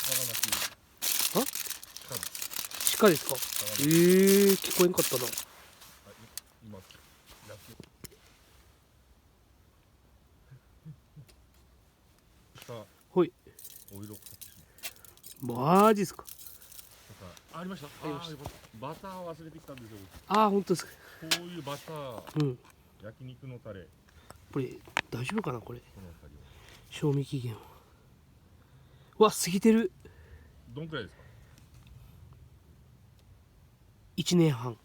あ、鹿ですか。聞こえんかったな。今ほい。お色かかってしまう。マジっすか。ありました。ありました。バター忘れてきたんですよ。ああ、本当ですか。こういうバター、うん。焼肉のタレ、これ大丈夫かな、これ。この辺りを。賞味期限は。わ、過ぎてる。どんくらいですか。1年半。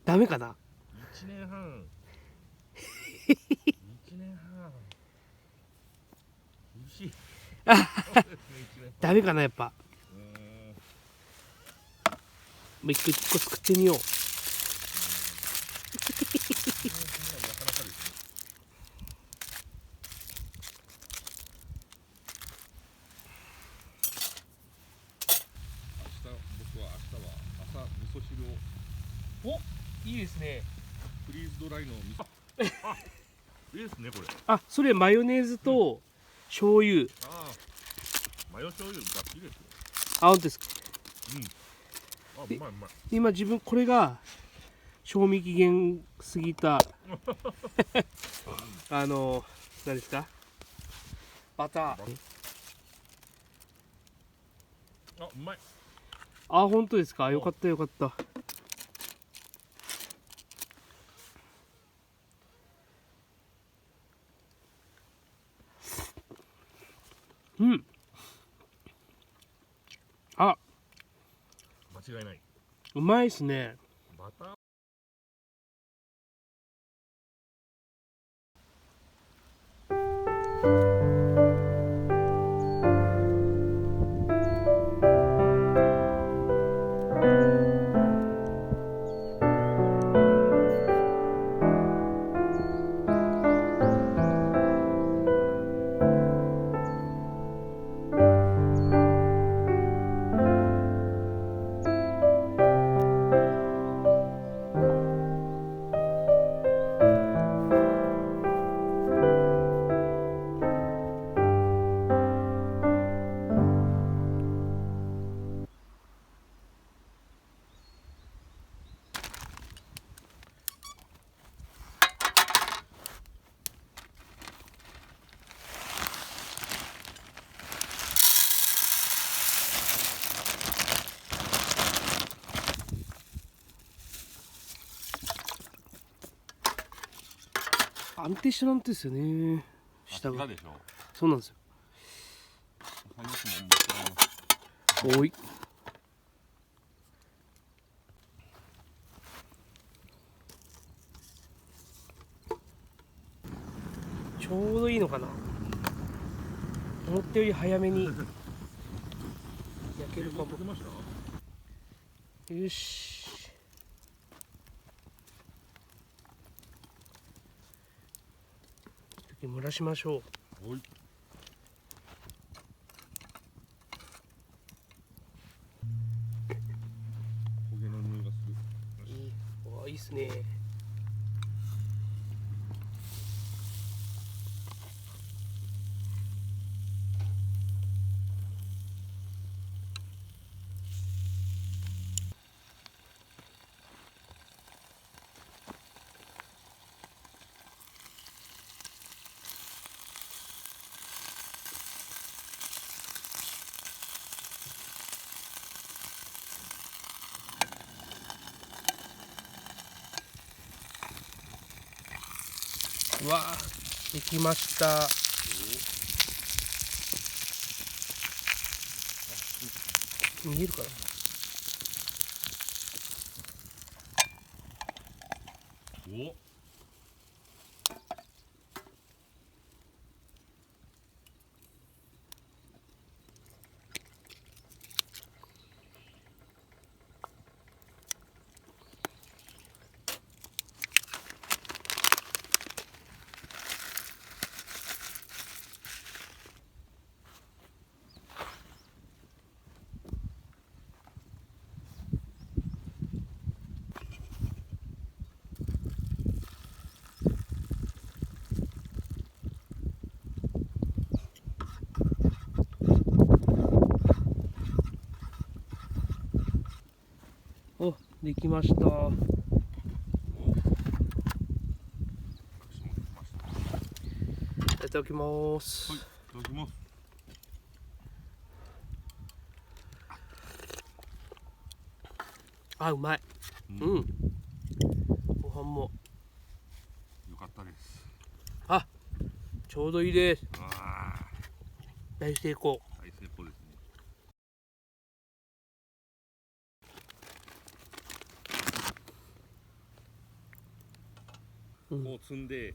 ダメかな。1年半。1年半。厳しい。ダメかな、やっぱ。もう一個作ってみよう。なかなかですね。僕は明日は朝味噌汁を。お、いいですね。フリーズドライの味噌。あ、いいですねこれ。あ、それマヨネーズと醤油。ああ、マヨ醤油が好きですよ。あ、本当ですか。あ、うまいうまい。今自分これが賞味期限過ぎた何ですか、バター。あ、うまい。あ、本当ですか。よかったよかった。うん。あ、間違いない。うまいっすね。バター。安定してなんてですよね。下が。でしょ。そうなんですよ。おい。ちょうどいいのかな。思ったより早めに焼けるかも。よし。蒸らしましょう。おい。焦げの匂いがする。いい。わあ、いいっすね。うわあ、できました。見えるかな。お。できました。隠し物できました。いただきます。はい、いただきます。あ、うまい。ううん。ご飯も。よかったです。あ、ちょうどいいです。ああ、大成功。大成功ですね。こう積んで、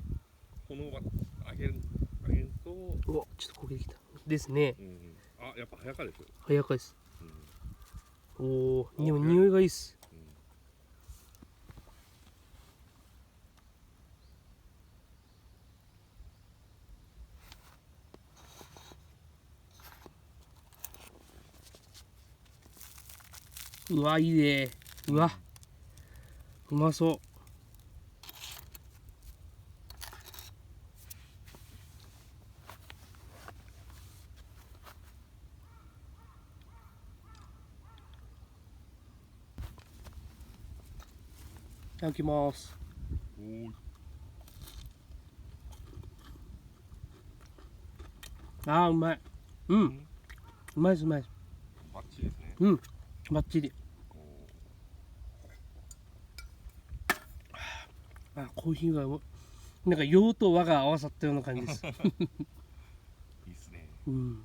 炎が上げると、うわ、ちょっと焦げてきた。ですね。あ、やっぱ早かです。早かです。おお、でもお匂いがいいっす。うわ、いいね。うわ、うまそう。いただきます。おーい。あー、うまい。うん、うまいです、うまいです。バッチリですね。うん、バッチリ。あ、コーヒーがなんか洋と和が合わさったような感じです。いいっすね。うん。